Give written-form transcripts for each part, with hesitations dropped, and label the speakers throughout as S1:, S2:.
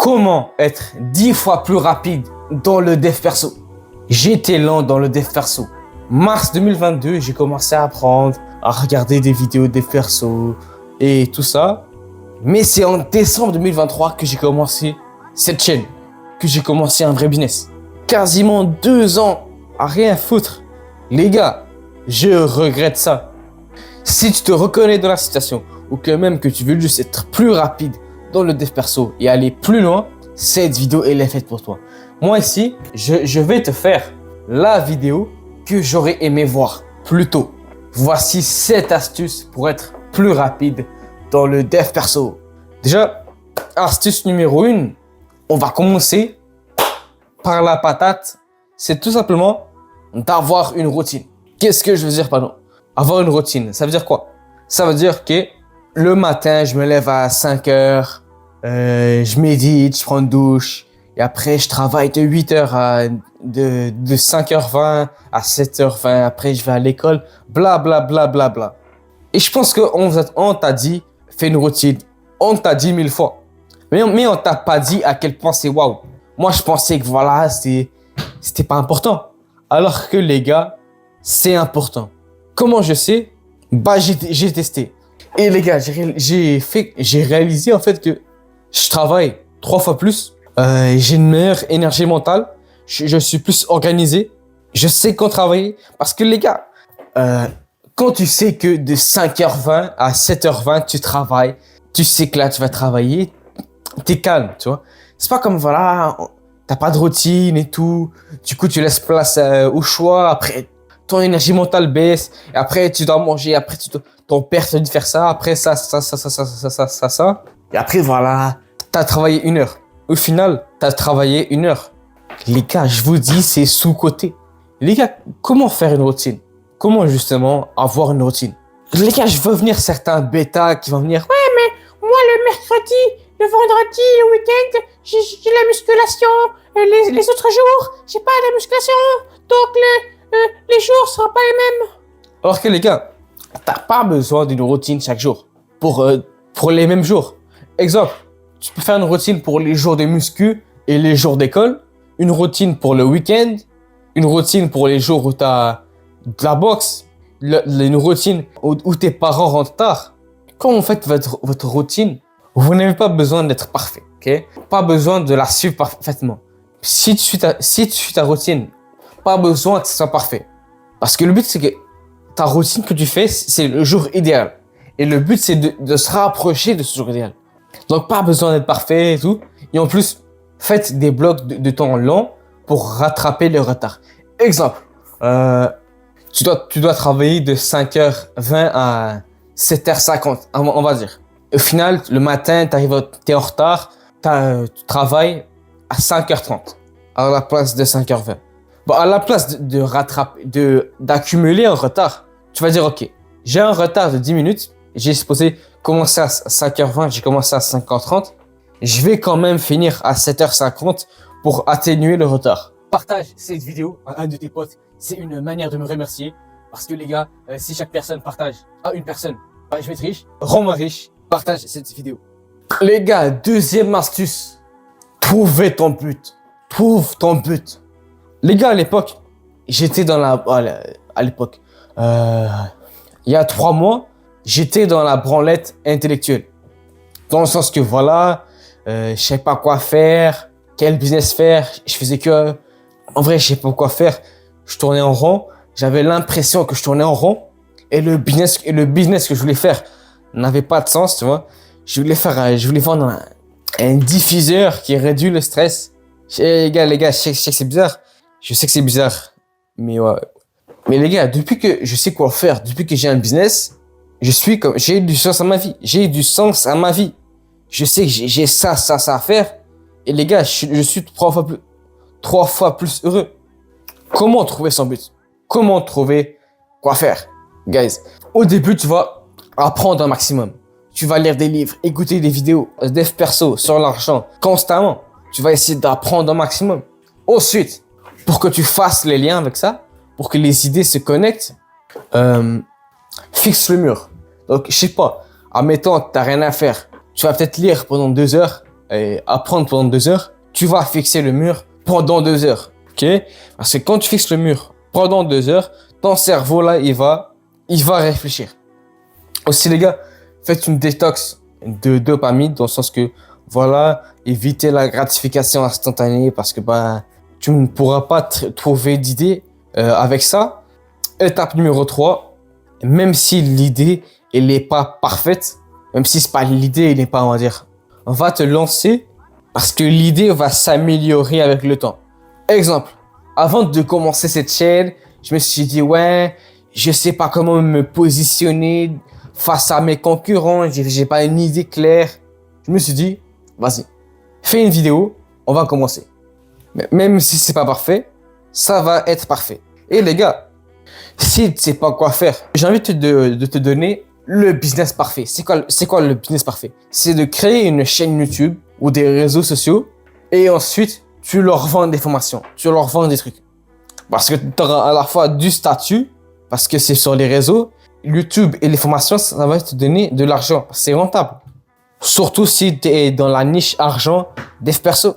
S1: Comment être 10 fois plus rapide dans le dev perso? J'étais lent dans le dev perso. Mars 2022, j'ai commencé à apprendre, à regarder des vidéos dev perso et tout ça. Mais c'est en décembre 2023 que j'ai commencé cette chaîne, que j'ai commencé un vrai business. Quasiment 2 ans à rien foutre. Les gars, je regrette ça. Si tu te reconnais dans la situation ou que même que tu veux juste être plus rapide dans le dev perso et aller plus loin, cette vidéo elle est faite pour toi. Moi ici, je vais te faire la vidéo que j'aurais aimé voir plus tôt. Voici 7 astuces pour être plus rapide dans le dev perso. Déjà, astuce numéro 1, on va commencer par la patate. C'est tout simplement d'avoir une routine. Qu'est-ce que je veux dire par là? Avoir une routine, ça veut dire quoi? Ça veut dire que le matin, je me lève à 5 heures, je médite, je prends une douche, et après, je travaille de 8h de 5h20 à 7h20. Après, je vais à l'école, bla, bla, bla, bla, bla. Et je pense qu'on t'a dit, fais une routine. On t'a dit 1000 fois. Mais on t'a pas dit à quel point c'est waouh. Moi, je pensais que voilà, c'était pas important. Alors que les gars, c'est important. Comment je sais? Bah, j'ai testé. Et les gars, j'ai réalisé en fait que je travaille 3 fois plus. J'ai une meilleure énergie mentale. Je suis plus organisé. Je sais quand travailler. Parce que les gars, quand tu sais que de 5h20 à 7h20, tu travailles, tu sais que là, tu vas travailler, t'es calme, tu vois. C'est pas comme, voilà, t'as pas de routine et tout. Du coup, tu laisses place au choix. Après, ton énergie mentale baisse. Et après, tu dois manger. Après, ton père te dit de faire ça. Après, ça. Et après, voilà, t'as travaillé 1 heure. Au final, t'as travaillé 1 heure. Les gars, je vous dis, c'est sous-coté. Les gars, comment faire une routine? Comment justement avoir une routine? Les gars, je veux venir certains bêtas qui vont venir.
S2: Ouais, mais moi, le mercredi, le vendredi, le week-end, j'ai la musculation. Les autres jours, j'ai pas la musculation. Donc, les jours seront pas les mêmes.
S1: Alors que les gars, t'as pas besoin d'une routine chaque jour pour les mêmes jours. Exemple, tu peux faire une routine pour les jours de muscu et les jours d'école, une routine pour le week-end, une routine pour les jours où t'as de la boxe, une routine où tes parents rentrent tard. Quand vous faites votre routine, vous n'avez pas besoin d'être parfait, ok? Pas besoin de la suivre parfaitement. Si tu suis ta routine, pas besoin que ce soit parfait. Parce que le but, c'est que ta routine que tu fais, c'est le jour idéal. Et le but, c'est de se rapprocher de ce jour idéal. Donc, pas besoin d'être parfait et tout. Et en plus, faites des blocs de temps longs pour rattraper le retard. Exemple, tu dois travailler de 5h20 à 7h50, on va dire. Au final, le matin, t'es en retard, tu travailles à 5h30 à la place de 5h20. Bon, à la place d'accumuler un retard, tu vas dire, ok, j'ai un retard de 10 minutes, j'ai supposé commencer à 5h20, j'ai commencé à 5h30, je vais quand même finir à 7h50 pour atténuer le retard. Partage cette vidéo à un de tes potes, c'est une manière de me remercier, parce que les gars, si chaque personne partage à une personne, bah, je vais être riche, rends-moi riche, partage cette vidéo. Les gars, deuxième astuce, trouver ton but. Trouve ton but. Les gars, à l'époque, j'étais dans il y a 3 mois, j'étais dans la branlette intellectuelle. Dans le sens que voilà, je sais pas quoi faire, quel business faire, je faisais que, en vrai, je sais pas quoi faire. Je tournais en rond, j'avais l'impression que je tournais en rond et le business que je voulais faire n'avait pas de sens, tu vois. Je voulais vendre un diffuseur qui réduit le stress. Les gars, je sais que c'est bizarre. Je sais que c'est bizarre, mais ouais. Mais les gars, depuis que je sais quoi faire, depuis que j'ai un business, j'ai du sens à ma vie. J'ai du sens à ma vie. Je sais que j'ai ça à faire. Et les gars, je suis 3 fois plus heureux. Comment trouver son but? Comment trouver quoi faire? Guys, au début, tu vas apprendre un maximum. Tu vas lire des livres, écouter des vidéos, dev perso, sur l'argent, constamment. Tu vas essayer d'apprendre un maximum. Ensuite, pour que tu fasses les liens avec ça, pour que les idées se connectent, fixe le mur. Donc, je sais pas, admettons, t'as rien à faire. Tu vas peut-être lire pendant 2 heures apprendre pendant 2 heures, tu vas fixer le mur pendant 2 heures. Ok? Parce que quand tu fixes le mur pendant 2 heures, ton cerveau là, il va réfléchir. Aussi les gars, faites une détox de dopamine dans le sens que voilà, évitez la gratification instantanée parce que tu ne pourras pas trouver d'idée avec ça. Étape numéro 3, même si l'idée elle n'est pas parfaite, même si c'est pas l'idée, elle n'est pas, on va te lancer parce que l'idée va s'améliorer avec le temps. Exemple, avant de commencer cette chaîne, je me suis dit ouais, je sais pas comment me positionner face à mes concurrents, j'ai pas une idée claire. Je me suis dit, vas-y, fais une vidéo, on va commencer. Mais même si c'est pas parfait, ça va être parfait. Et les gars, si tu sais pas quoi faire, j'ai envie de te donner le business parfait. C'est quoi le business parfait? C'est de créer une chaîne YouTube ou des réseaux sociaux et ensuite tu leur vends des formations, tu leur vends des trucs. Parce que tu auras à la fois du statut, parce que c'est sur les réseaux, YouTube et les formations, ça va te donner de l'argent. C'est rentable. Surtout si tu es dans la niche argent dev perso.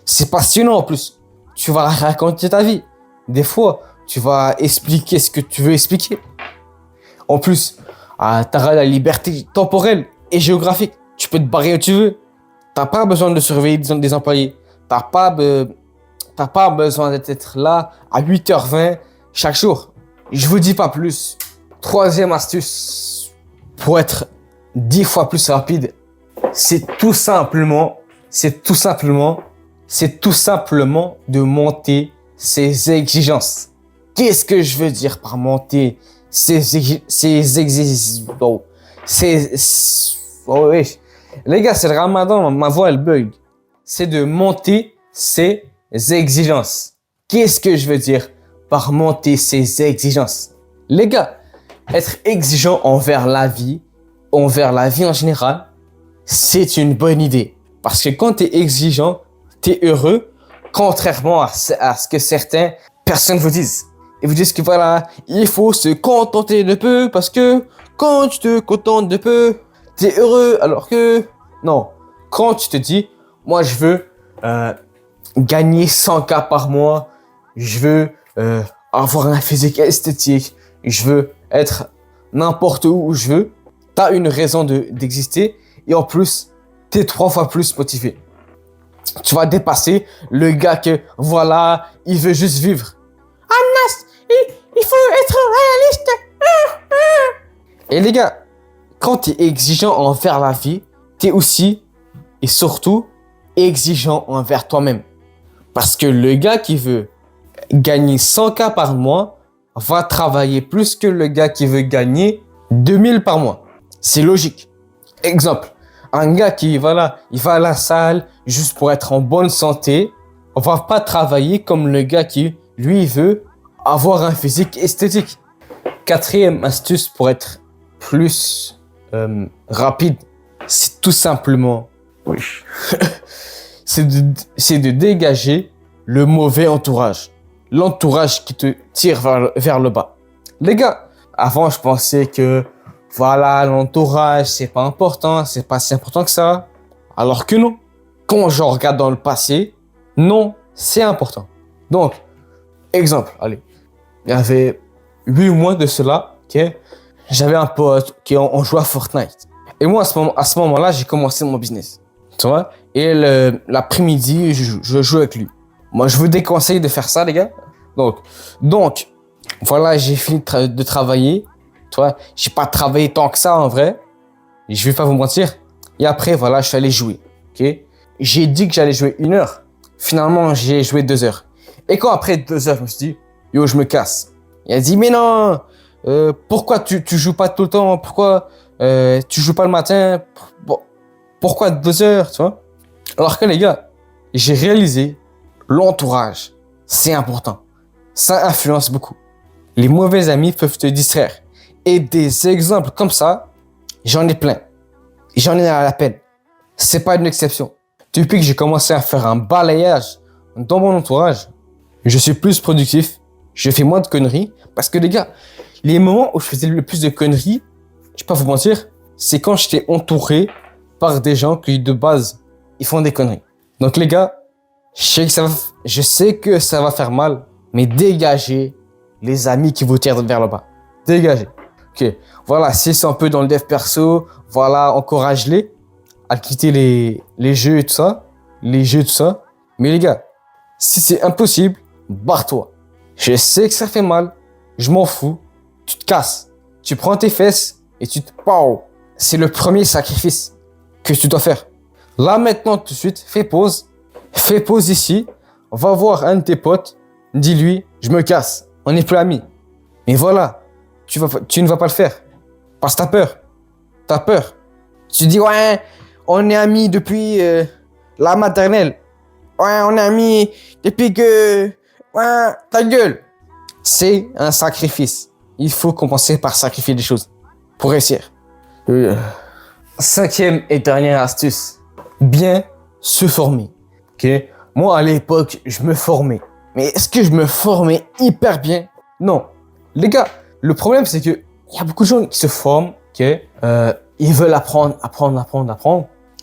S1: C'est passionnant en plus. Tu vas raconter ta vie. Des fois, tu vas expliquer ce que tu veux expliquer. En plus, tu auras la liberté temporelle et géographique. Tu peux te barrer où tu veux. T'as pas besoin de surveiller des employés. T'as pas besoin d'être là à 8h20 chaque jour. Je vous dis pas plus. Troisième astuce pour être 10 fois plus rapide, c'est tout simplement de monter ses exigences. Qu'est-ce que je veux dire par monter ses exigences? Oui. Les gars, c'est le ramadan, ma voix elle bug. C'est de monter ses exigences. Qu'est-ce que je veux dire par monter ses exigences? Les gars, être exigeant envers la vie en général, c'est une bonne idée. Parce que quand tu es exigeant, tu es heureux, contrairement à ce que certaines personnes vous disent. Ils vous disent que voilà, il faut se contenter de peu parce que quand tu te contentes de peu, tu es heureux. Alors que non, quand tu te dis, moi je veux gagner 100K par mois, je veux avoir un physique esthétique, je veux être n'importe où je veux, t'as une raison d'exister et en plus, t'es 3 fois plus motivé. Tu vas dépasser le gars que, voilà, il veut juste vivre.
S2: Anas, il faut être réaliste.
S1: Et les gars, quand t'es exigeant envers la vie, t'es aussi et surtout exigeant envers toi-même. Parce que le gars qui veut gagner 100K par mois va travailler plus que le gars qui veut gagner 2000 par mois. C'est logique. Exemple, un gars qui, voilà, il va à la salle juste pour être en bonne santé, on va pas travailler comme le gars qui, lui, veut avoir un physique esthétique. Quatrième astuce pour être plus rapide, c'est tout simplement, c'est de dégager le mauvais entourage. L'entourage qui te tire vers le bas. Les gars, avant je pensais que voilà, l'entourage c'est pas important, c'est pas si important que ça. Alors que non. Quand je regarde dans le passé, non, c'est important. Donc, exemple, allez, il y avait 8 mois de cela, okay, j'avais un pote qui on jouait à Fortnite. Et moi à ce moment-là, j'ai commencé mon business. Tu vois? Et l'après-midi, je joue avec lui. Moi, je vous déconseille de faire ça, les gars. Donc, voilà, j'ai fini de travailler. Tu vois, j'ai pas travaillé tant que ça, en vrai. Je vais pas vous mentir. Et après, voilà, je suis allé jouer. Ok? J'ai dit que j'allais jouer 1 heure. Finalement, j'ai joué 2 heures. Et quand après 2 heures, je me suis dit, yo, je me casse. Il a dit, mais non, pourquoi tu joues pas tout le temps? Pourquoi tu joues pas le matin? Pourquoi 2 heures, tu vois? Alors que les gars, j'ai réalisé l'entourage, c'est important. Ça influence beaucoup. Les mauvais amis peuvent te distraire. Et des exemples comme ça, j'en ai plein. J'en ai à la peine. C'est pas une exception. Depuis que j'ai commencé à faire un balayage dans mon entourage, je suis plus productif, je fais moins de conneries. Parce que les gars, les moments où je faisais le plus de conneries, je vais pas vous mentir, c'est quand j'étais entouré par des gens qui de base ils font des conneries. Donc les gars, je sais que ça va faire mal, mais dégagez les amis qui vous tirent vers le bas. Dégagez. Ok, voilà, s'ils sont un peu dans le dev perso, voilà, encourage-les à quitter les jeux et tout ça. Les jeux, tout ça. Mais les gars, si c'est impossible, barre-toi. Je sais que ça fait mal, je m'en fous. Tu te casses, tu prends tes fesses et tu te... Pow. C'est le premier sacrifice que tu dois faire. Là, maintenant, tout de suite, fais pause. Fais pause ici. Va voir un de tes potes. Dis-lui, je me casse. On n'est plus amis. Mais voilà, tu ne vas pas le faire. Parce que t'as peur. T'as peur. Tu dis, ouais, on est amis depuis la maternelle. Ouais, on est amis depuis que... Ouais, ta gueule. C'est un sacrifice. Il faut commencer par sacrifier des choses pour réussir. Cinquième et dernière astuce. Bien se former. Ok? Moi, à l'époque, je me formais. Mais est-ce que je me formais hyper bien? Non. Les gars, le problème, c'est que il y a beaucoup de gens qui se forment, ok? Ils veulent apprendre.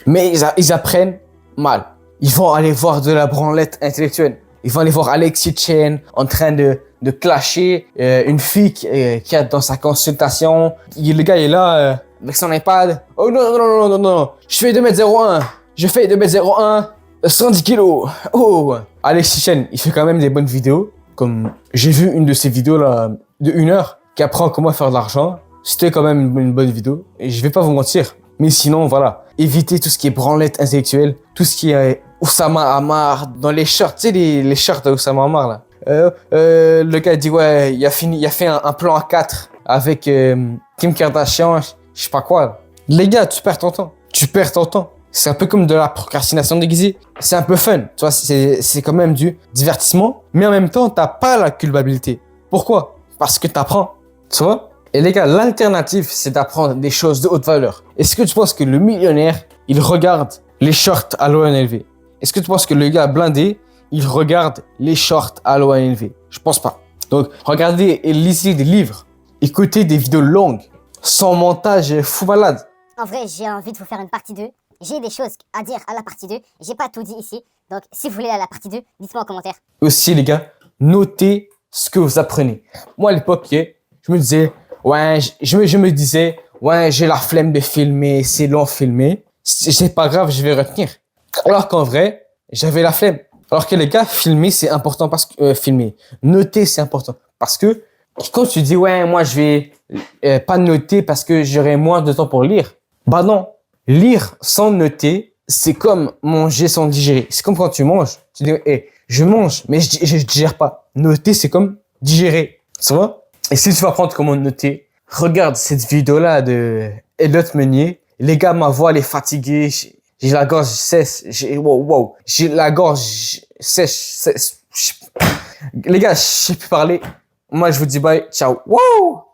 S1: Mais ils apprennent mal. Ils vont aller voir de la branlette intellectuelle. Ils vont aller voir Alexis Chen en train de clasher une fille qui est dans sa consultation. Le gars est là avec son iPad. Oh non. Je fais 2m01. 110 kilos. Oh. Alexis Chen, il fait quand même des bonnes vidéos. Comme j'ai vu une de ses vidéos là de 1 heure qui apprend comment faire de l'argent. C'était quand même une bonne vidéo. Et je vais pas vous mentir. Mais sinon, voilà. Évitez tout ce qui est branlette intellectuelle. Tout ce qui est Oussama Ammar dans les shorts. Tu sais, les shorts d'Oussama Ammar là. Le gars dit ouais, il a fait un plan à 4 avec Kim Kardashian, je sais pas quoi. Les gars, tu perds ton temps. C'est un peu comme de la procrastination déguisée. C'est un peu fun, tu vois, c'est quand même du divertissement, mais en même temps, t'as pas la culpabilité. Pourquoi? Parce que t'apprends, tu vois. Et les gars, l'alternative, c'est d'apprendre des choses de haute valeur. Est-ce que tu penses que le millionnaire, il regarde les shorts à l'ONLV? Est-ce que tu penses que le gars blindé, il regarde les shorts à l'ONLV? Je pense pas. Donc, regardez et lisez des livres. Écoutez des vidéos longues, sans montage fou malade.
S3: En vrai, j'ai envie de vous faire une partie 2. J'ai des choses à dire à la partie 2. J'ai pas tout dit ici. Donc, si vous voulez à la partie 2, dites-moi en commentaire.
S1: Aussi, les gars, notez ce que vous apprenez. Moi, à l'époque, je me disais, ouais, je me disais, ouais, j'ai la flemme de filmer, c'est long filmer. C'est pas grave, je vais retenir. Alors qu'en vrai, j'avais la flemme. Alors que les gars, filmer, c'est important parce que, noter, c'est important. Parce que, quand tu dis, ouais, moi, je vais pas noter parce que j'aurai moins de temps pour lire. Bah non. Lire sans noter, c'est comme manger sans digérer. C'est comme quand tu manges. Tu dis, hey, je mange, mais je digère pas. Noter, c'est comme digérer. Tu vois? Et si tu vas apprendre comment noter, regarde cette vidéo-là de Elliot Meunier. Les gars, ma voix, elle est fatiguée. J'ai la gorge sèche. J'ai la gorge sèche. Les gars, je sais plus parler. Moi, je vous dis bye. Ciao. Wow!